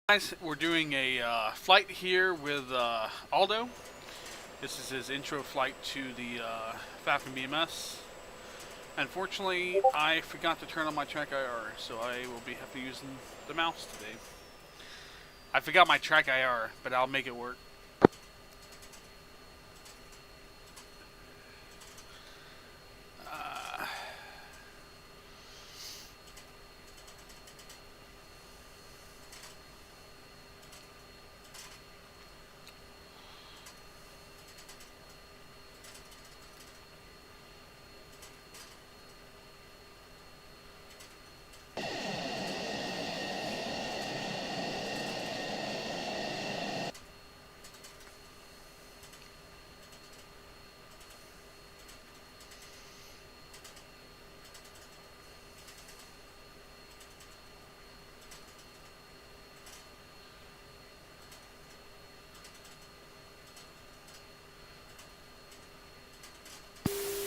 Guys, we're doing a flight here with Aldo. This is his intro flight to the Falcon BMS. Unfortunately, I forgot to turn on my track IR, so I will be have to using the mouse today. I forgot my track IR, but I'll make it work. Uh,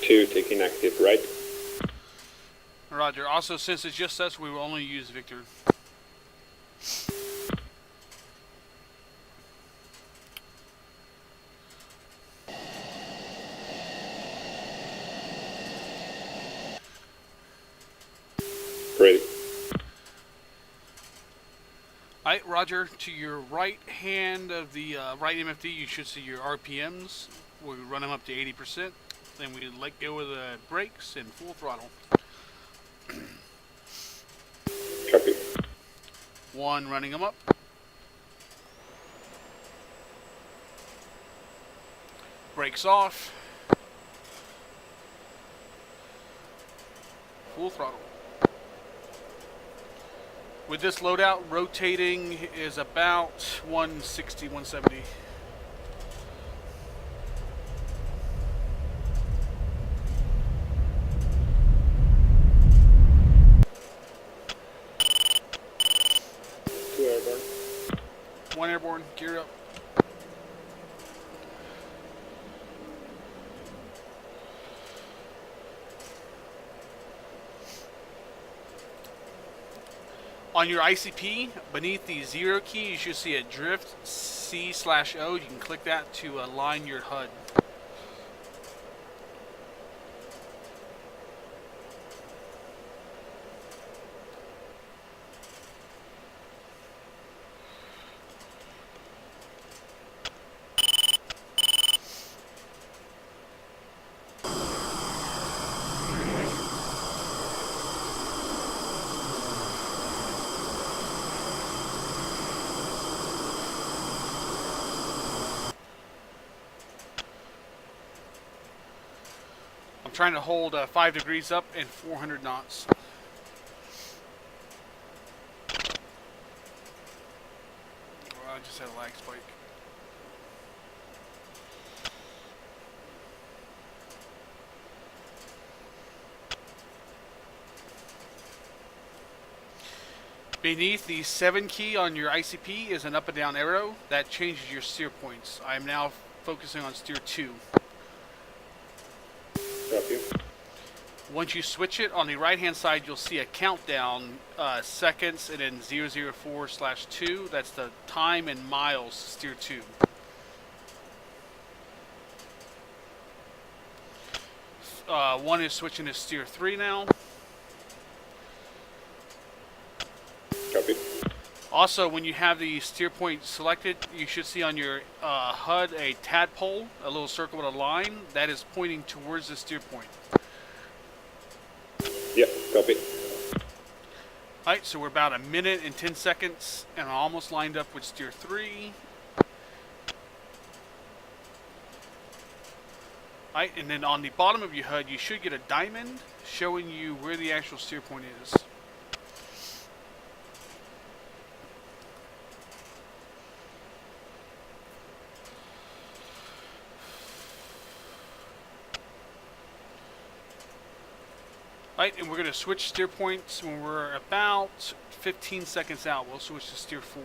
2 taking active right. Roger. Also, since it's just us, we will only use Victor. Ready. Alright, Roger. To your right hand of the right MFD, you should see your RPMs. We run them up to 80%. Then we let go of the brakes and full throttle. Copy. 1, running them up. Brakes off. Full throttle. With this loadout, rotating is about 160, 170. Airborne. 1 airborne, gear up. On your ICP, beneath the 0 key, you should see a drift C/O. You can click that to align your HUD. I'm trying to hold 5 degrees up and 400 knots. I just had a lag spike. Beneath the 7 key on your ICP is an up and down arrow that changes your steer points. I am now focusing on steer 2. Copy. Once you switch it, on the right hand side you'll see a countdown, seconds, and then 004/2. That's the time in miles to steer 2. One is switching to steer 3 now. Copy. Also, when you have the steer point selected, you should see on your HUD a tadpole, a little circle with a line that is pointing towards the steer point. Yeah, copy. Alright, so we're about 1 minute and 10 seconds, and I'm almost lined up with steer 3. Alright, and then on the bottom of your HUD, you should get a diamond showing you where the actual steer point is. Alright, and we're going to switch steer points when we're about 15 seconds out. We'll switch to steer 4.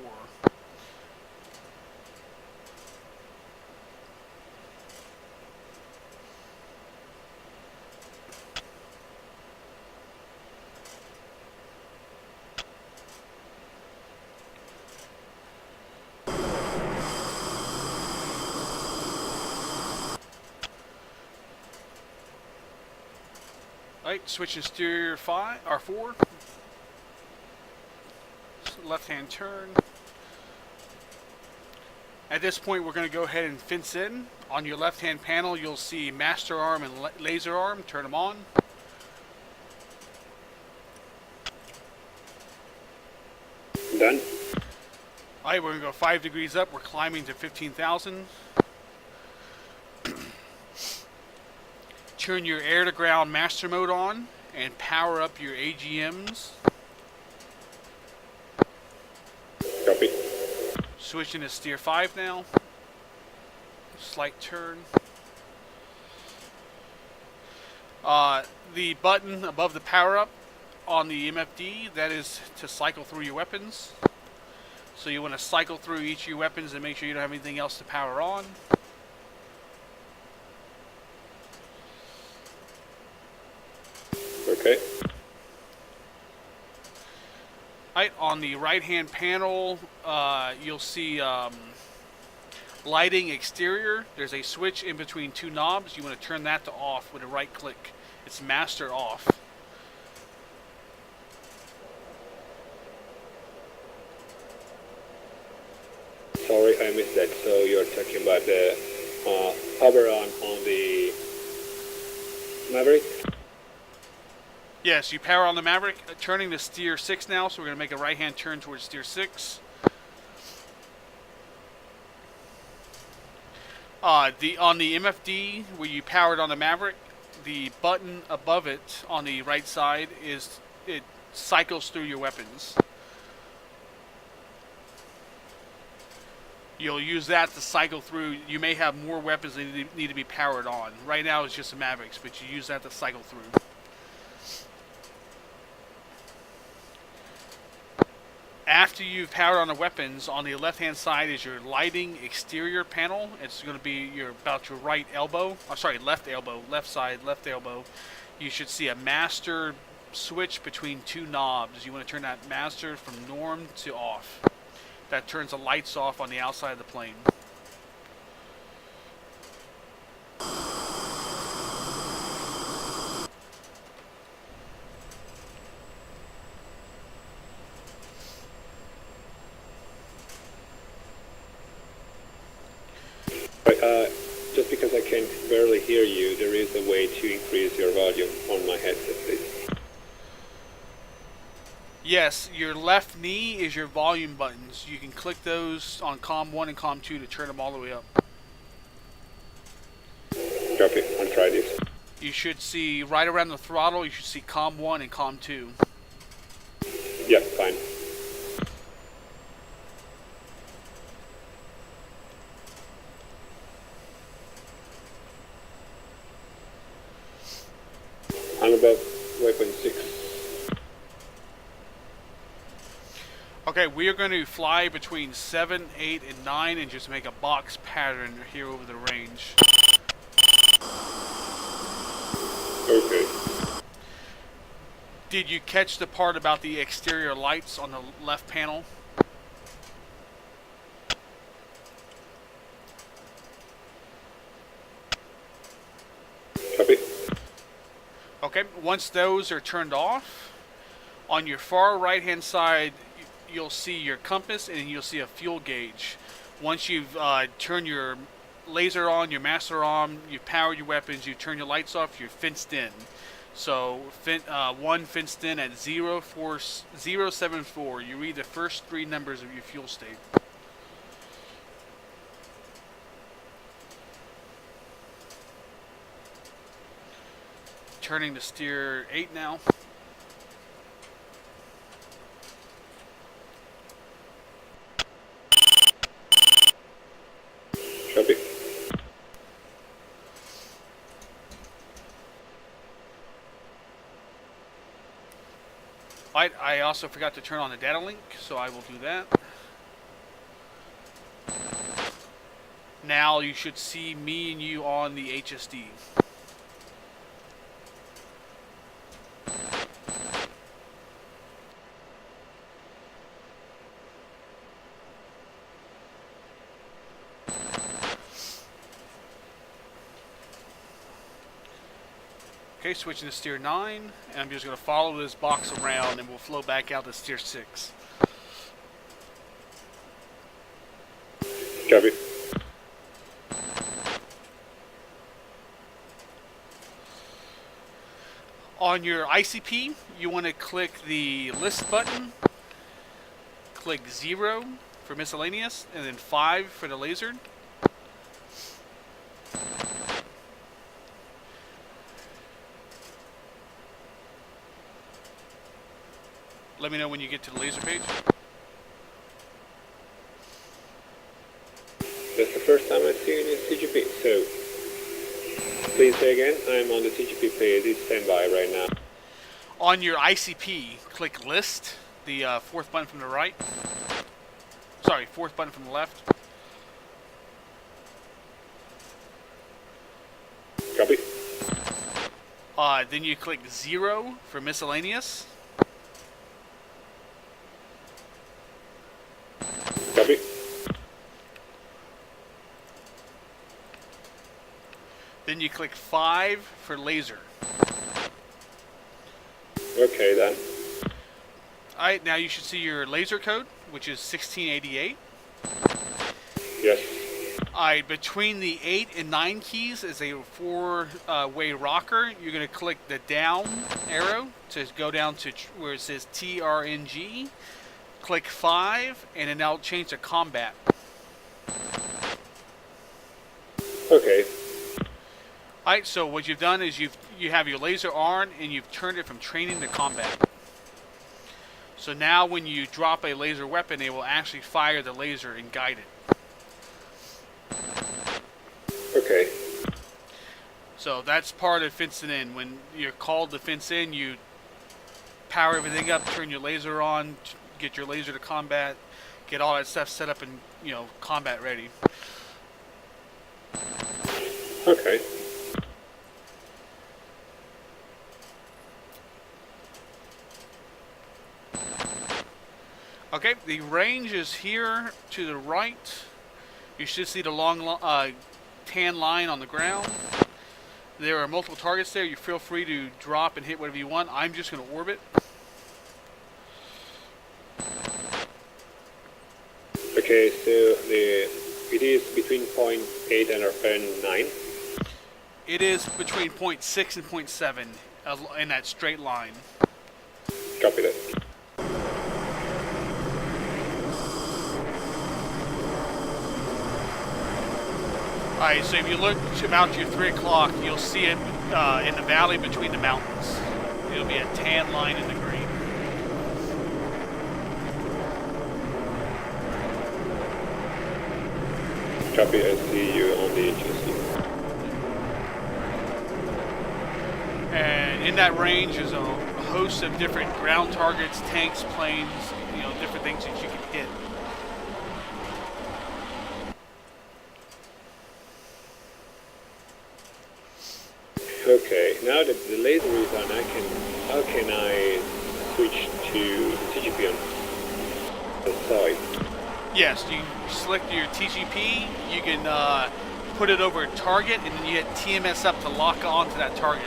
Right, switching steer 5 or 4. Left hand turn. At this point, we're going to go ahead and fence in. On your left hand panel, you'll see master arm and laser arm. Turn them on. Done. Alright, we're going to go 5 degrees up. We're climbing to 15,000. Turn your air to ground master mode on and power up your AGMs. Copy. Switching to steer 5 now. Slight turn. The button above the power up on the MFD, that is to cycle through your weapons. So you want to cycle through each of your weapons and make sure you don't have anything else to power on. Okay. Right, on the right hand panel, you'll see lighting exterior. There's a switch in between 2 knobs. You want to turn that to off with a right click. It's master off. Sorry, I missed that. So you're talking about the hover on the Maverick? Yes, you power on the Maverick, turning to steer 6 now, so we're going to make a right-hand turn towards steer 6. On the MFD, where you powered on the Maverick, the button above it on the right side it cycles through your weapons. You'll use that to cycle through. You may have more weapons that need to be powered on. Right now it's just the Mavericks, but you use that to cycle through. After you've powered on the weapons, on the left-hand side is your lighting exterior panel. It's going to be about your right elbow. Oh, sorry, left elbow, left side, left elbow. You should see a master switch between 2 knobs. You want to turn that master from norm to off. That turns the lights off on the outside of the plane. Just because I can barely hear you, there is a way to increase your volume on my headset, please. Yes, your left knee is your volume buttons. You can click those on COM 1 and COM 2 to turn them all the way up. Copy. I'll try this. You should see right around the throttle, you should see COM 1 and COM 2. Yeah, fine. I'm above weapon 6. Okay, we are going to fly between 7, 8, and 9 and just make a box pattern here over the range. Okay. Did you catch the part about the exterior lights on the left panel? Copy. Okay, once those are turned off, on your far right hand side you'll see your compass and you'll see a fuel gauge. Once you've turned your laser on, your master on, you've powered your weapons, you turn your lights off, you're fenced in. So one fenced in at 074. You read the first 3 numbers of your fuel state. Turning to steer 8 now. Copy. I also forgot to turn on the data link, so I will do that. Now you should see me and you on the HSD. Okay, switching to steer 9, and I'm just going to follow this box around and we'll flow back out to steer 6. Copy. On your ICP, you want to click the list button, click 0 for miscellaneous, and then 5 for the laser. Let me know when you get to the laser page. That's the first time I've seen this TGP, so please say again. I'm on the TGP page. It's standby right now. On your ICP, click list, the fourth button from the right. Sorry, fourth button from the left. Copy. Then you click 0 for miscellaneous. Copy. Then you click 5 for laser. Okay then. Alright, now you should see your laser code, which is 1688. Yes. Alright, between the 8 and 9 keys is a 4-way rocker. You're going to click the down arrow to go down to where it says TRNG. Click 5, and then that'll change to combat. Okay. Alright, so what you've done is you have your laser on, and you've turned it from training to combat. So now when you drop a laser weapon, it will actually fire the laser and guide it. Okay. So that's part of fencing in. When you're called to fence in, you power everything up, turn your laser on, get your laser to combat, get all that stuff set up and, combat ready. Okay. Okay, the range is here to the right. You should see the long tan line on the ground. There are multiple targets there. You feel free to drop and hit whatever you want. I'm just going to orbit. Okay, so it is between 0.8 and 9. It is between 0.6 and 0.7 in that straight line. Copy that. Alright, so if you look about your 3 o'clock, you'll see it in the valley between the mountains. It'll be a tan line in the green. Copy, I see you on the HSC. And in that range is a host of different ground targets, tanks, planes, different things that you can hit. Okay, now that the laser is on, how can I switch to TGP on the side? Yes, you select your TGP, you can put it over a target, and then you hit TMS up to lock onto that target.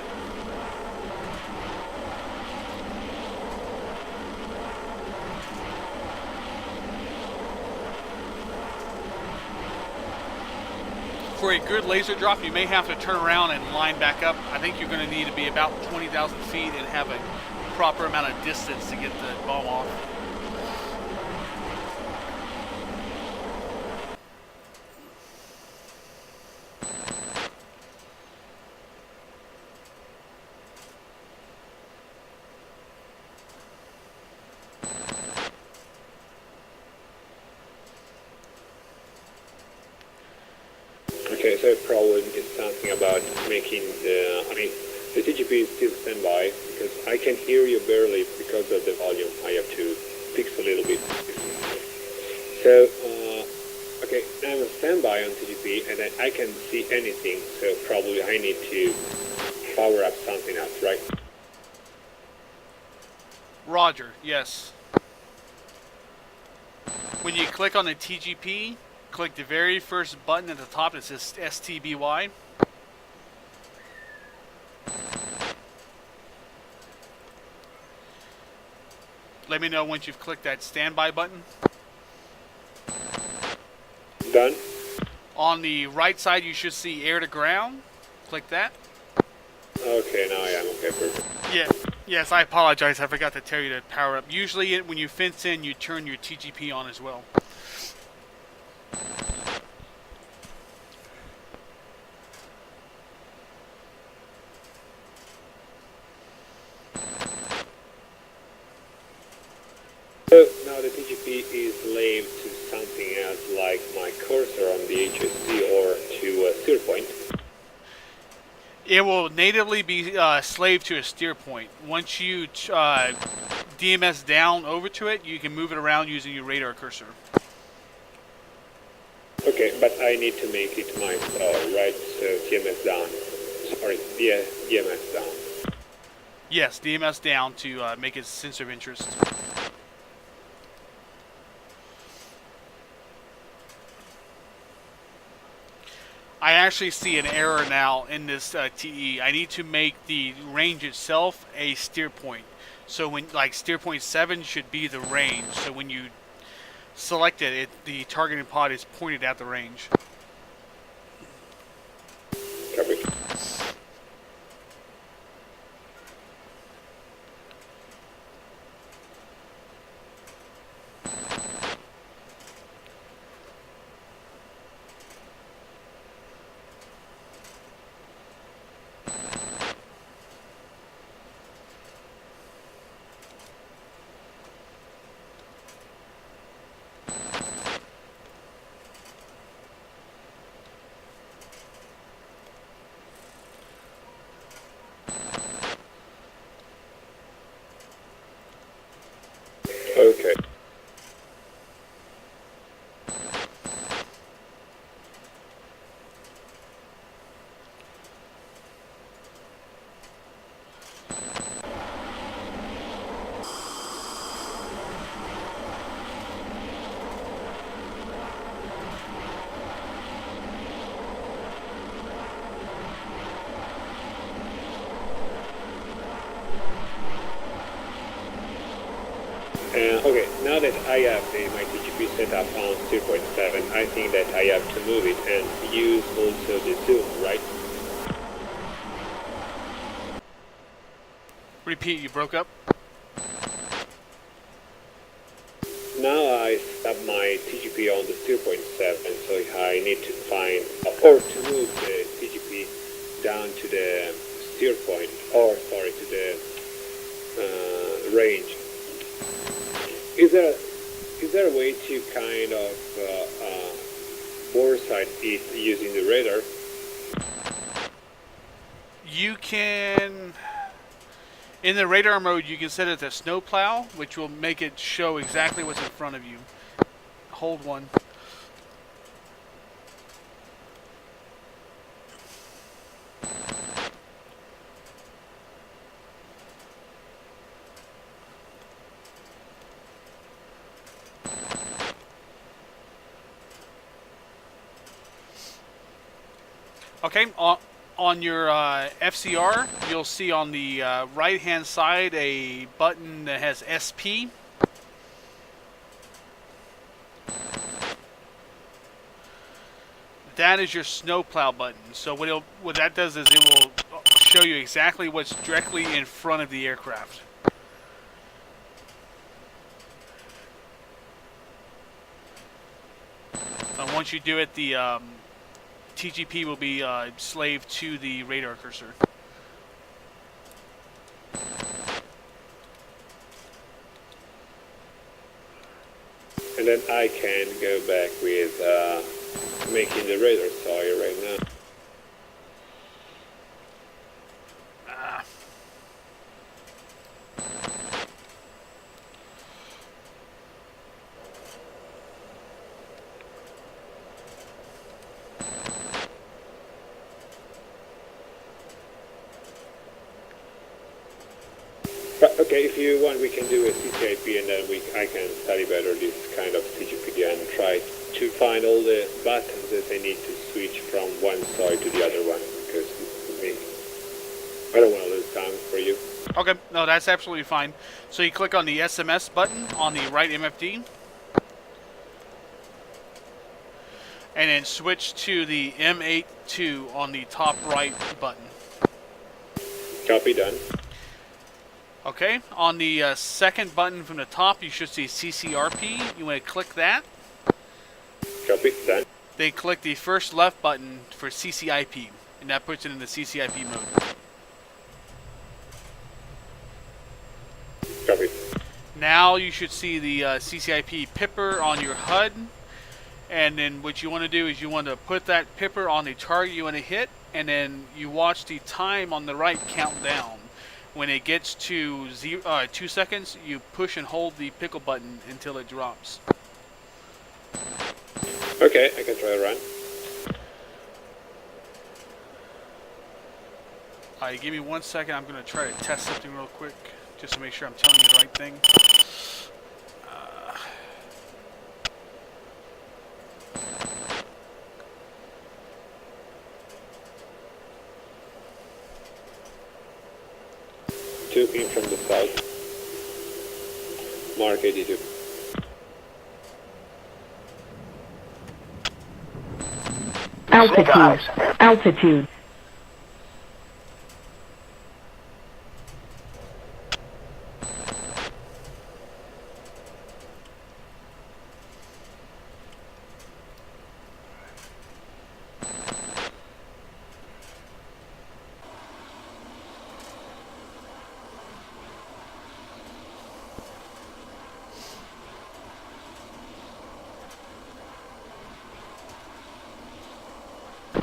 For a good laser drop, you may have to turn around and line back up. I think you're going to need to be about 20,000 feet and have a proper amount of distance to get the bomb off. Okay, so the problem is something about making the TGP is still standby because I can hear you barely because of the volume. I have to fix a little bit. So, okay, I'm on standby on TGP and then I can see anything, so probably I need to power up something else, right? Roger, yes. When you click on the TGP, click the very first button at the top that says STBY. Let me know once you've clicked that standby button. Done? On the right side, you should see air to ground. Click that. Okay, now I am. Okay, perfect. Yeah. Yes, I apologize. I forgot to tell you to power up. Usually, when you fence in, you turn your TGP on as well. So now the TGP is labeled to something else like my cursor on the HSC or to a steer point. It will natively be slave to a steer point. Once you DMS down over to it, you can move it around using your radar cursor. Okay, but I need to make it myself, right? So DMS down. Sorry, yeah, DMS down. Yes, DMS down to make it sensor of interest. I actually see an error now in this TE. I need to make the range itself a steer point. So when, like, steer point 7 should be the range. So when you select it, the targeting pod is pointed at the range. Copy. Okay. Okay, now that I have my TGP set up on 0.7, I think that I have to move it and use also the zoom, right? Repeat, you broke up? Now I stop my TGP on the 0.7, so I need to find, or to move the TGP down to the steer point, or sorry, to the range. Is there a way to kind of bore sight it using the radar? You can, in the radar mode, you can set it to snowplow, which will make it show exactly what's in front of you. Hold one. Okay, on your FCR, you'll see on the right-hand side a button that has SP. That is your snowplow button. So what that does is it will show you exactly what's directly in front of the aircraft. And once you do it, the TGP will be slave to the radar cursor. And then I can go back with making the radar sawyer right now. But, okay, if you want, we can do a CCIP and then I can study better this kind of TGP and try to find all the buttons that I need to switch from one side to the other one, because I don't want to lose time for you. Okay, no, that's absolutely fine. So you click on the SMS button on the right MFD, and then switch to the M82 on the top right button. Copy, done. Okay, on the second button from the top, you should see CCRP. You want to click that. Copy, done. Then click the first left button for CCIP, and that puts it in the CCIP mode. Copy. Now you should see the CCIP pipper on your HUD, and then what you want to do is you want to put that pipper on the target you want to hit, and then you watch the time on the right count down. When it gets to 2 seconds, you push and hold the pickle button until it drops. Okay, I can try a run. Alright, give me 1 second. I'm going to try to test something real quick, just to make sure I'm telling you the right thing. Two in from the south. Mark 82. Altitude.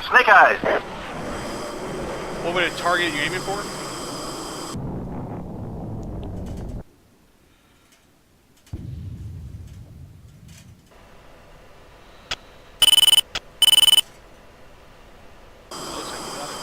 Snake eyes. What would a target you're aiming for? Looks like you got it.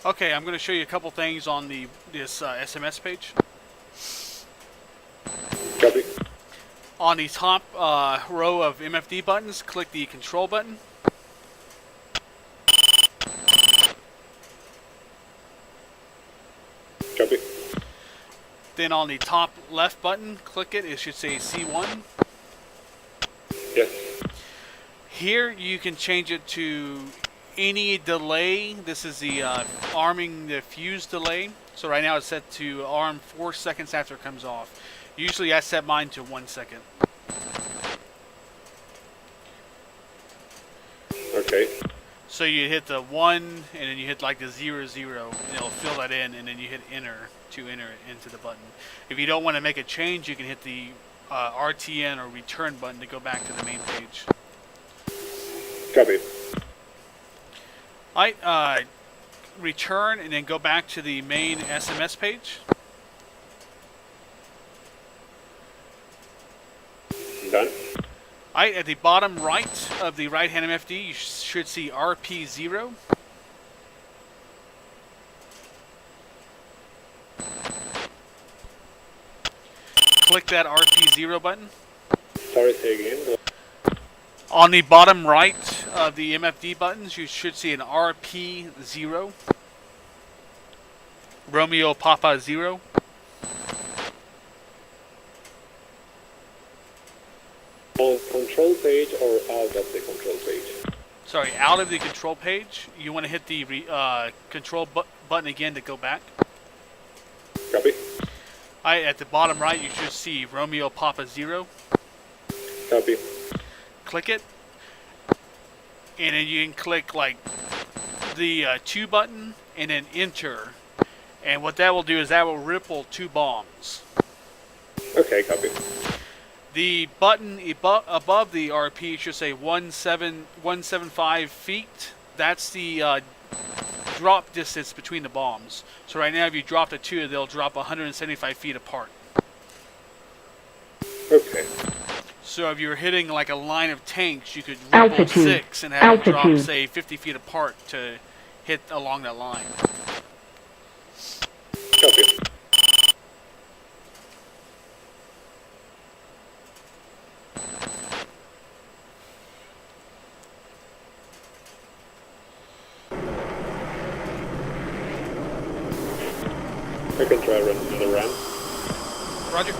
Okay, I'm going to show you a couple things on this SMS page. Copy. On the top row of MFD buttons, click the control button. Copy. Then on the top left button, click it. It should say C1. Yes. Here you can change it to any delay. This is the arming the fuse delay. So right now it's set to arm 4 seconds after it comes off. Usually I set mine to 1 second. Okay. So you hit the 1 and then you hit like the 0, 0 and it'll fill that in, and then you hit enter to enter it into the button. If you don't want to make a change, you can hit the RTN or return button to go back to the main page. Copy. Alright, return and then go back to the main SMS page. Done. Alright, at the bottom right of the right hand MFD, you should see RP0. Click that RP0 button. Sorry, say again. On the bottom right of the MFD buttons, you should see an RP0. Romeo Papa 0. On control page or out of the control page? Sorry, out of the control page, you want to hit the control button again to go back. Copy. Alright, at the bottom right, you should see Romeo Papa 0. Copy. Click it, and then you can click like the 2 button and then enter, and what that will do is that will ripple 2 bombs. Okay, copy. The button above the RP should say 175 feet. That's the drop distance between the bombs. So right now, if you drop the two, they'll drop 175 feet apart. Okay. So if you're hitting like a line of tanks, you could roll 6 and have them drop, say, 50 feet apart to hit along that line. Copy. I can try run another run. Roger.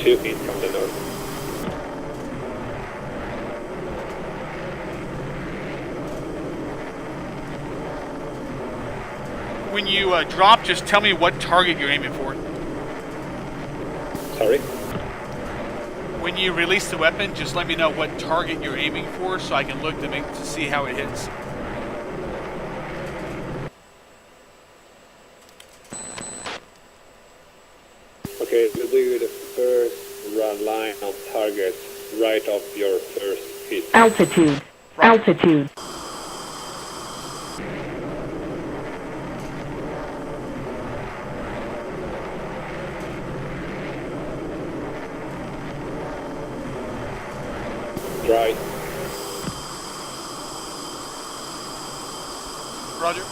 2 feet from the north. When you drop, just tell me what target you're aiming for. Sorry? When you release the weapon, just let me know what target you're aiming for so I can look to see how it hits. Okay, we'll do the first run line of targets right off your first hit. Altitude. Right. Altitude. Dry. Roger.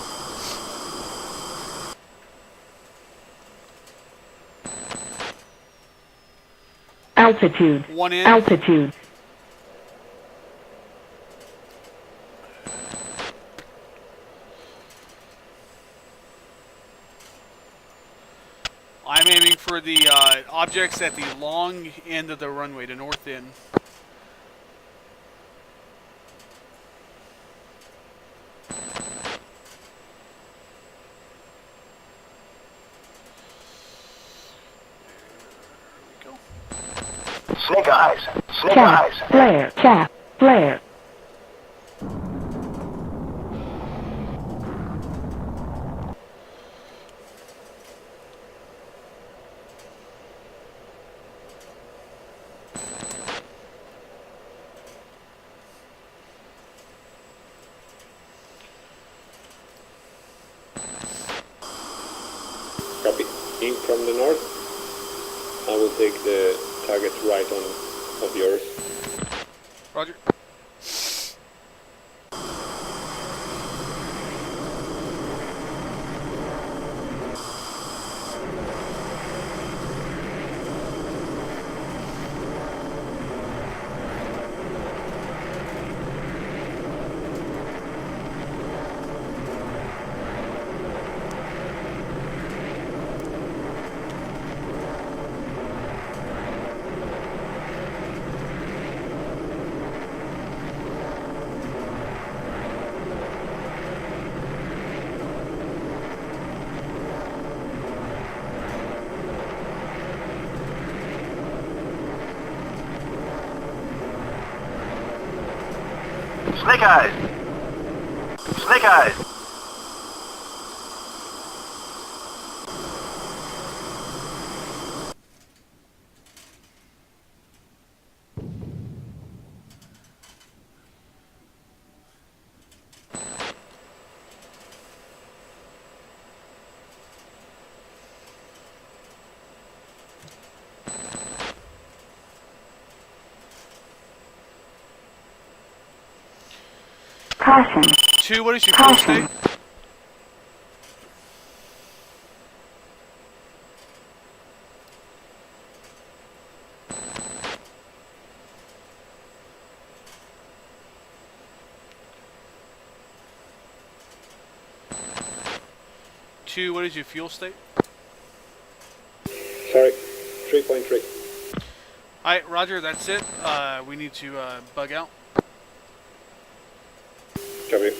Altitude. 1 in. Altitude. I'm aiming for the objects at the long end of the runway, the north end. Snake eyes. Snake Chaff. eyes. Flare. Chaff. Flare. Copy. In from the north. I will take the target right on of yours. Roger. Snake eyes. Snake eyes. Caution. 2, what is your fuel Caution. state? What is your fuel state? Sorry. 3.3. Alright, Roger, that's it. We need to bug out. Copy.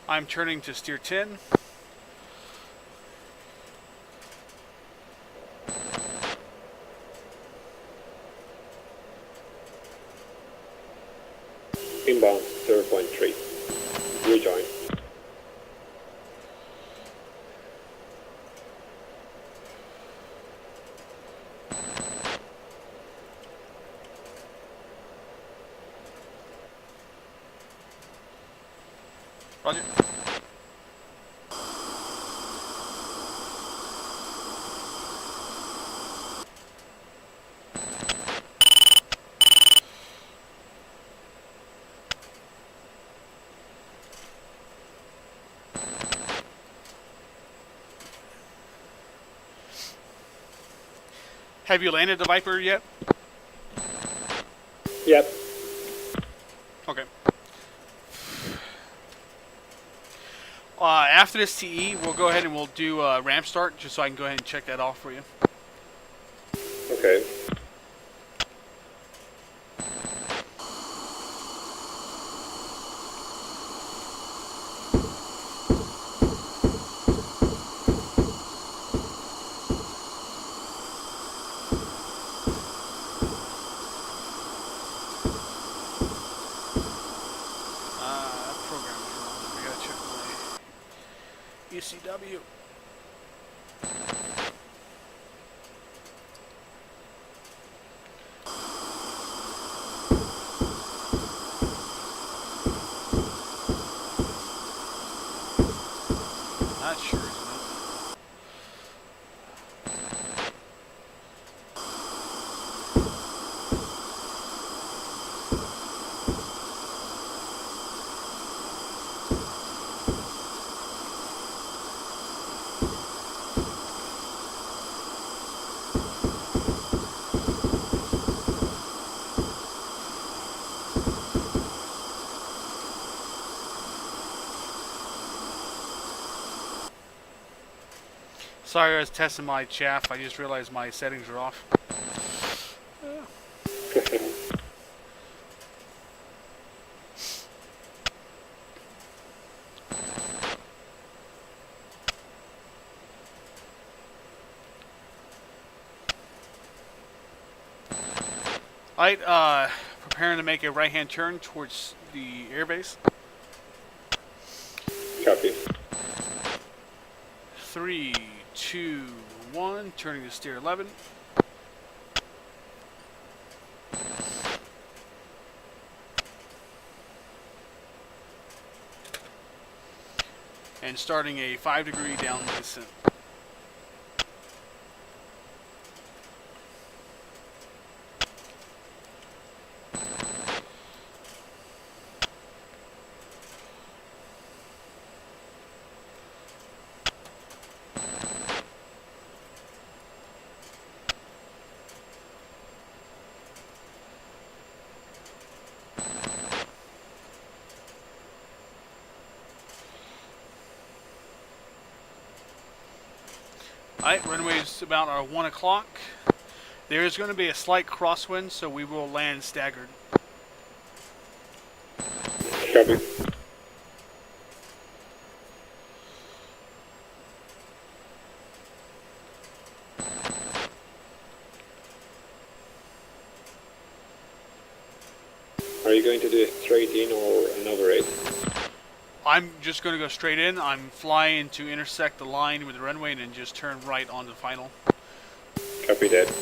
I'm turning to steer 10. Inbound 0.3. Rejoin. Roger. Have you landed the Viper yet? Yep. Okay. After this TE, we'll go ahead and we'll do ramp start, just so I can go ahead and check that off for you. Okay. Program is wrong. I gotta check my ECW. Not sure, isn't it? Sorry, I was testing my chaff. I just realized my settings are off. Alright, preparing to make a right-hand turn towards the airbase. Copy. 3, 2, 1, turning to steer 11. And starting a 5-degree down descent. Alright, runway is about our 1 o'clock. There is going to be a slight crosswind, so we will land staggered. Copy. Are you going to do it straight in or an overrate? I'm just going to go straight in. I'm flying to intersect the line with the runway and then just turn right on the final. Copy that.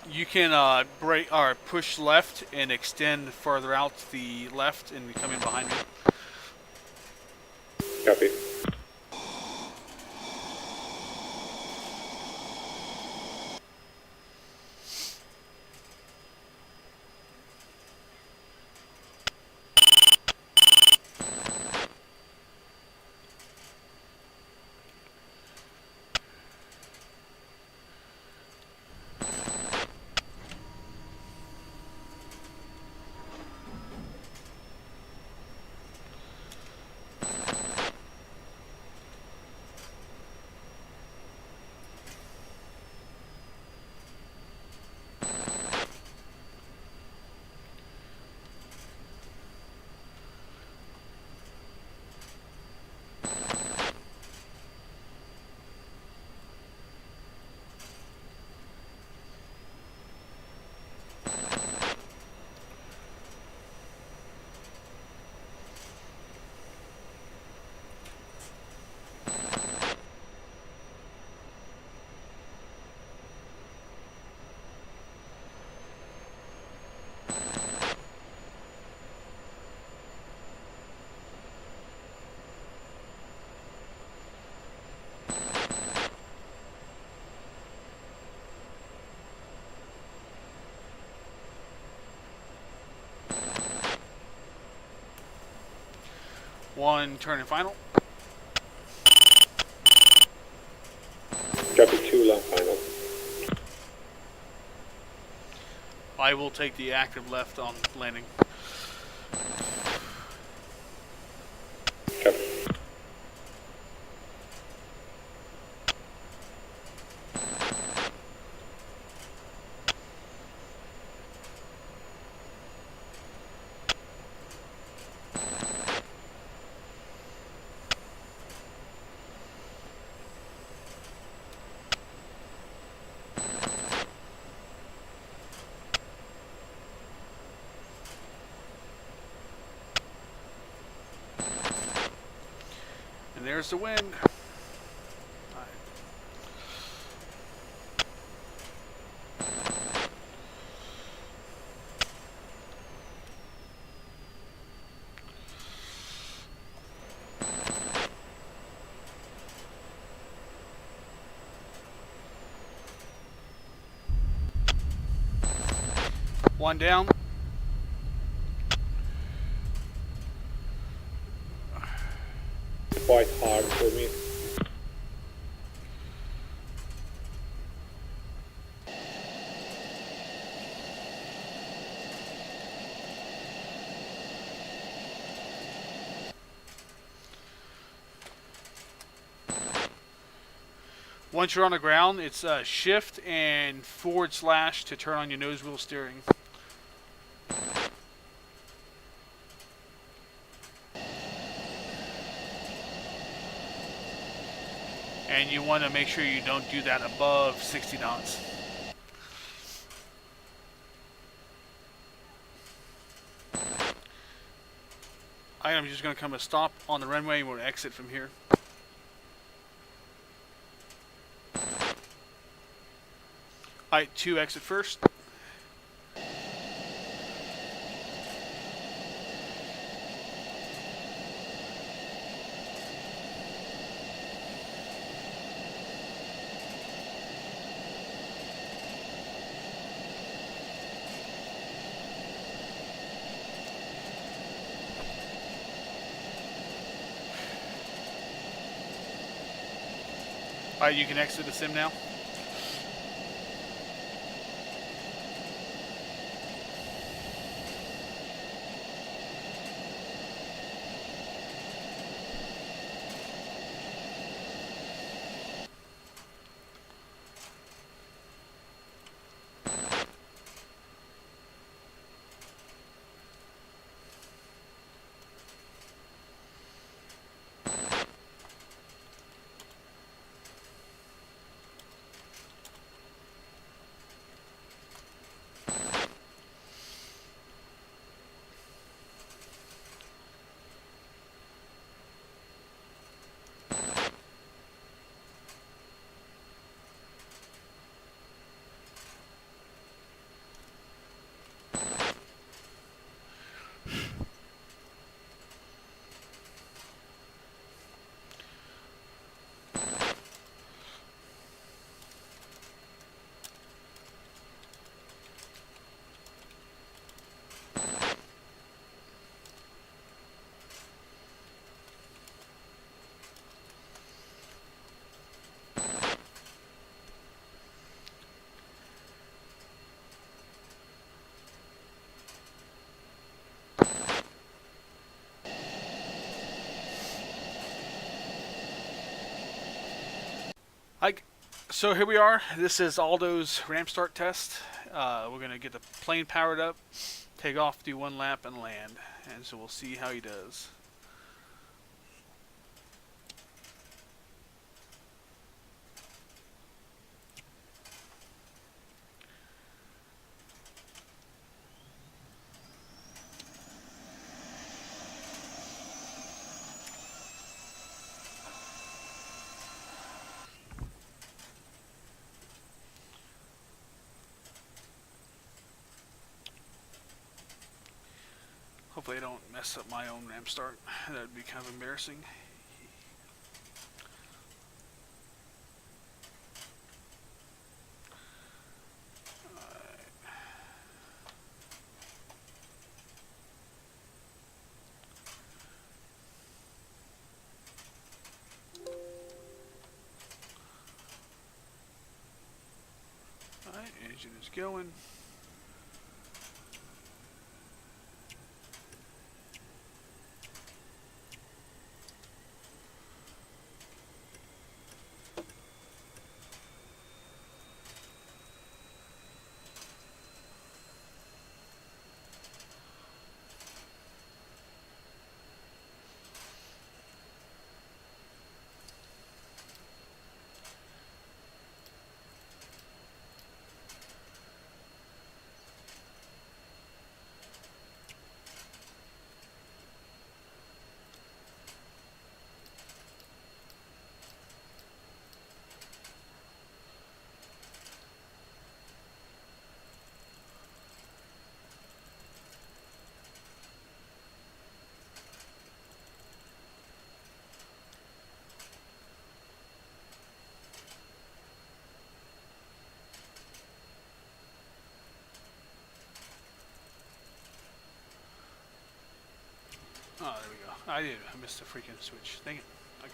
You can brake or push left and extend further out to the left and come in behind me. Copy. 1 turn and final. Copy 2, left final. I will take the active left on landing. Copy. And there's the wind. One down. Quite hard for me. Once you're on the ground, it's shift and / to turn on your nose wheel steering. And you want to make sure you don't do that above 60 knots. I am just going to come to stop on the runway and we'll exit from here. Alright, 2 exit first. Alright, you can exit the sim now. So here we are. This is Aldo's ramp start test. We're going to get the plane powered up, take off, do 1 lap, and land. And so we'll see how he does. Hopefully I don't mess up my own ramp start. That would be kind of embarrassing. going. Oh, there we go. I missed the freaking switch. Dang it. Okay.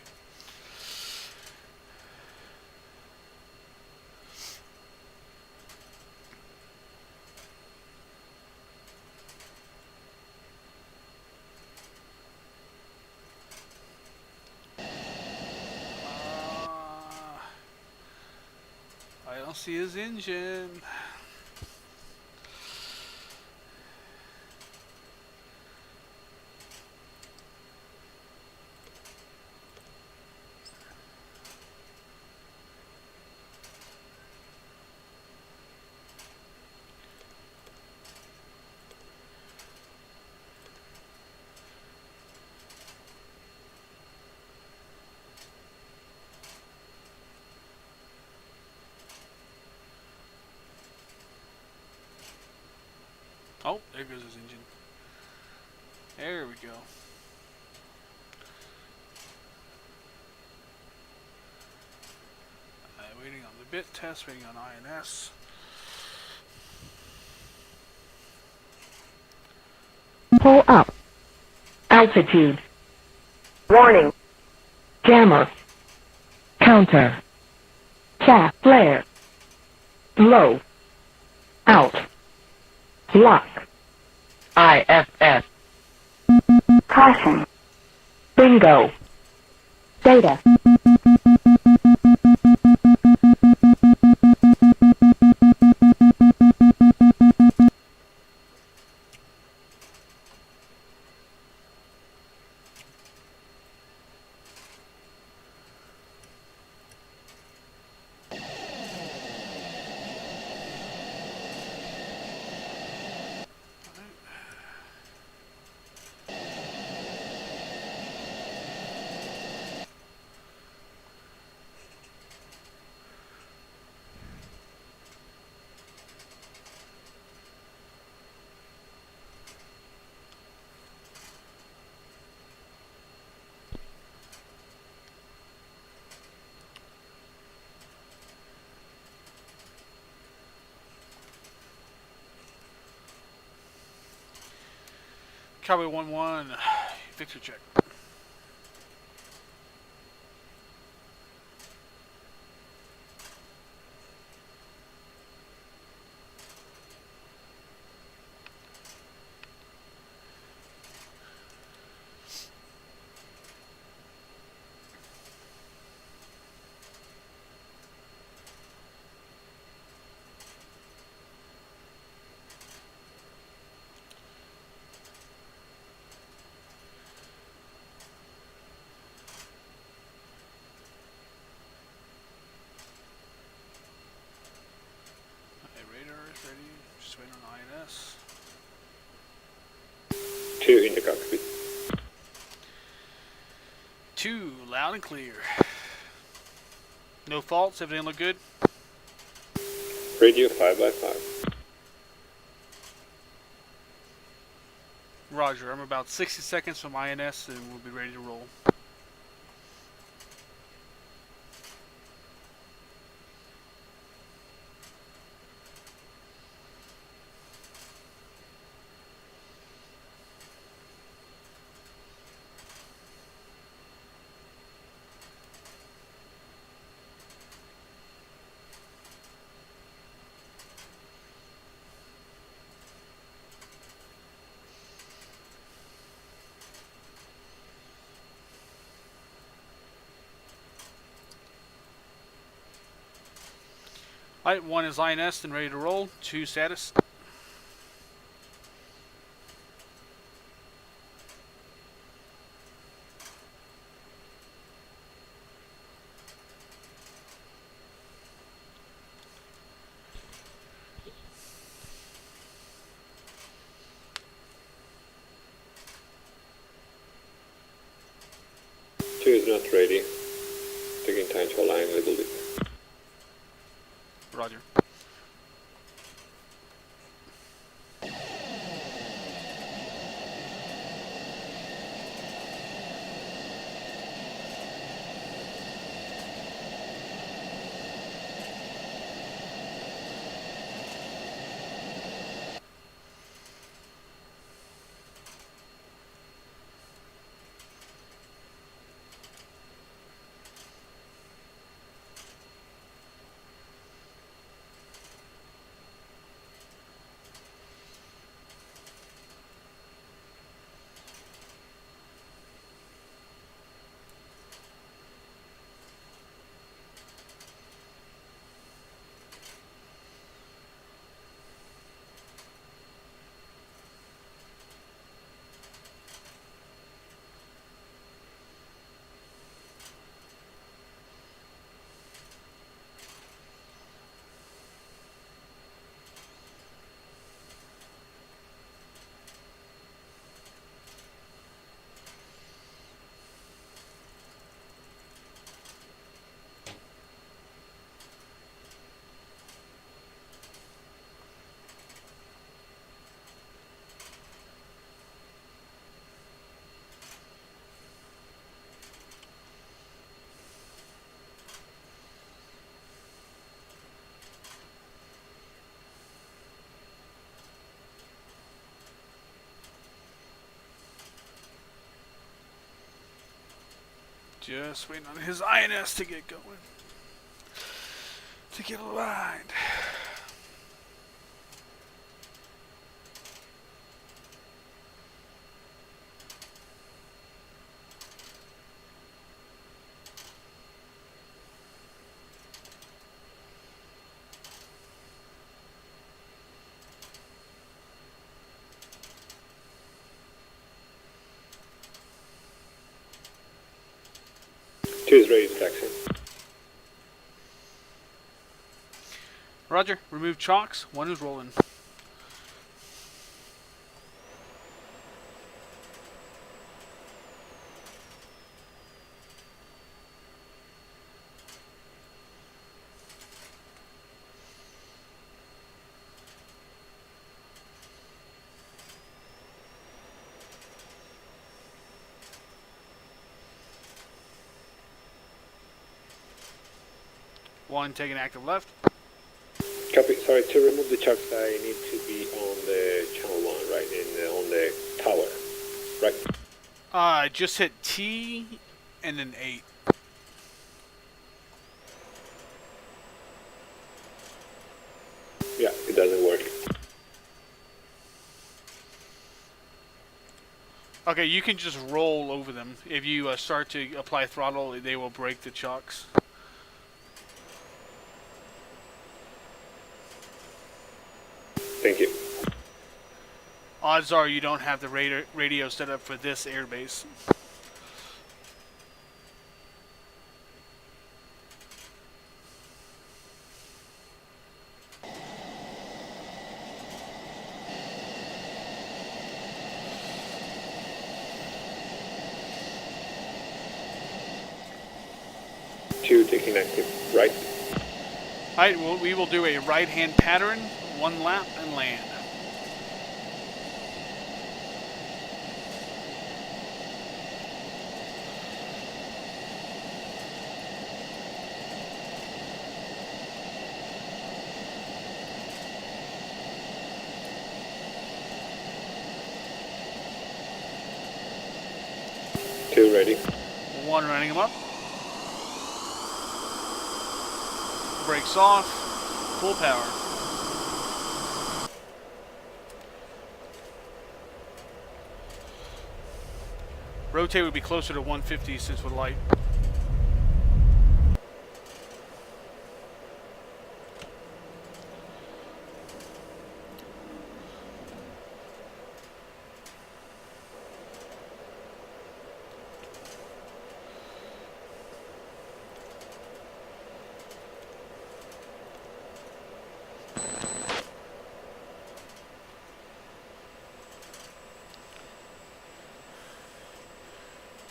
I don't see his engine. Oh, there goes his engine. There we go. Waiting on the bit test, waiting on INS. Pull up. Altitude. Warning. Jammer. Counter. Shaft flare. Low. Out. Lock. IFS. Caution. Bingo. Data. Cowboy 1-1, Victor check. Ready, just waiting on INS. 2 in the cockpit. 2, loud and clear. No faults, everything look good? Radio 5x5. Roger, I'm about 60 seconds from INS and we'll be ready to roll. Alright, 1 is INS and ready to roll. 2 status. Two is not ready. Taking time to align a little bit. Roger. Just waiting on his INS to get going. To get aligned. Two is ready to taxi. Roger. Remove chocks. 1 is rolling. One taking active left. Copy. Sorry, to remove the chucks, I need to be on the channel 1, right? On the tower, right? Just hit T and then 8. Yeah, it doesn't work. Okay, you can just roll over them. If you start to apply throttle, they will break the chocks. Thank you. Odds are you don't have the radio set up for this airbase. Two taking active, right? Alright, well, we will do a right-hand pattern, 1 lap, and land. Two ready. 1 running him up. Brakes off. Full power. Rotate would be closer to 150 since with light.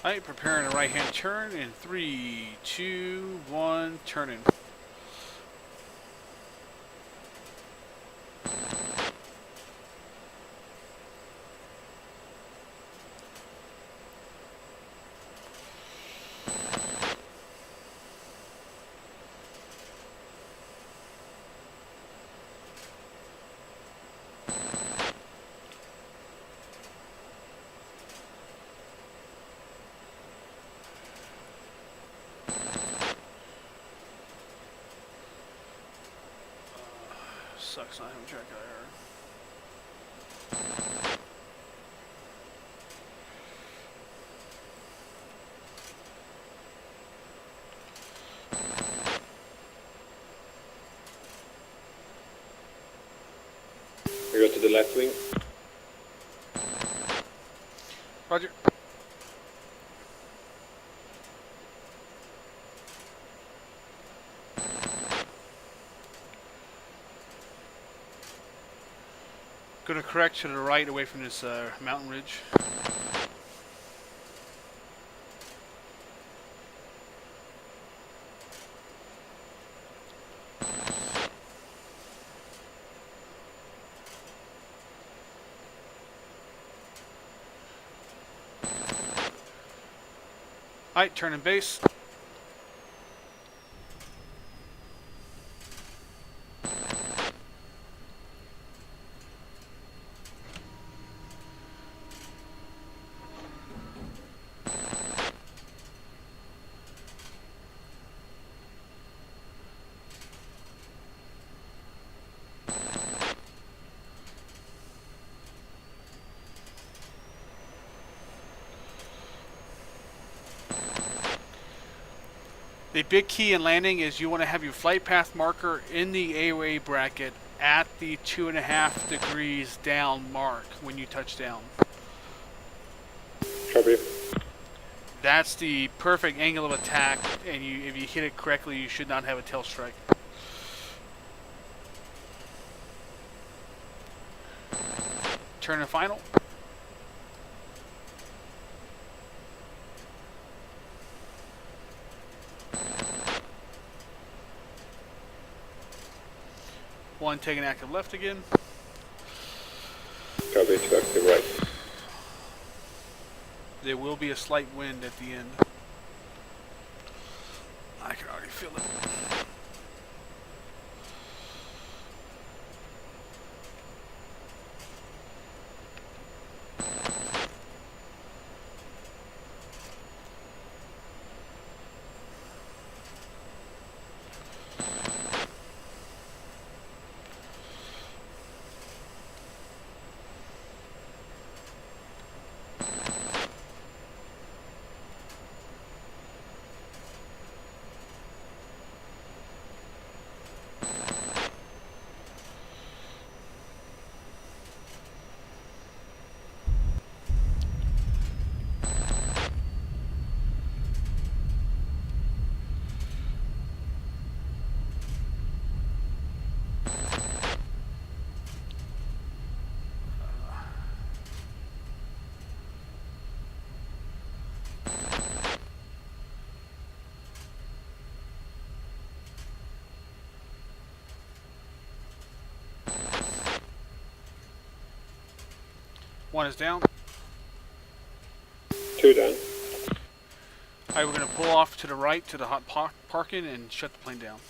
Alright, preparing a right-hand turn in 3, 2, 1, turning. Sucks not having track of error. We go to the left wing. Roger. Going to correct to the right away from this mountain ridge. Alright, turning base. The big key in landing is you want to have your flight path marker in the AOA bracket at the 2.5 degrees down mark when you touch down. Copy. That's the perfect angle of attack, and if you hit it correctly, you should not have a tail strike. Turn and final. One taking active left again. Copy, to active right. There will be a slight wind at the end. I can already feel it. One is down. Two down. Alright, we're going to pull off to the right to the hot parking and shut the plane down.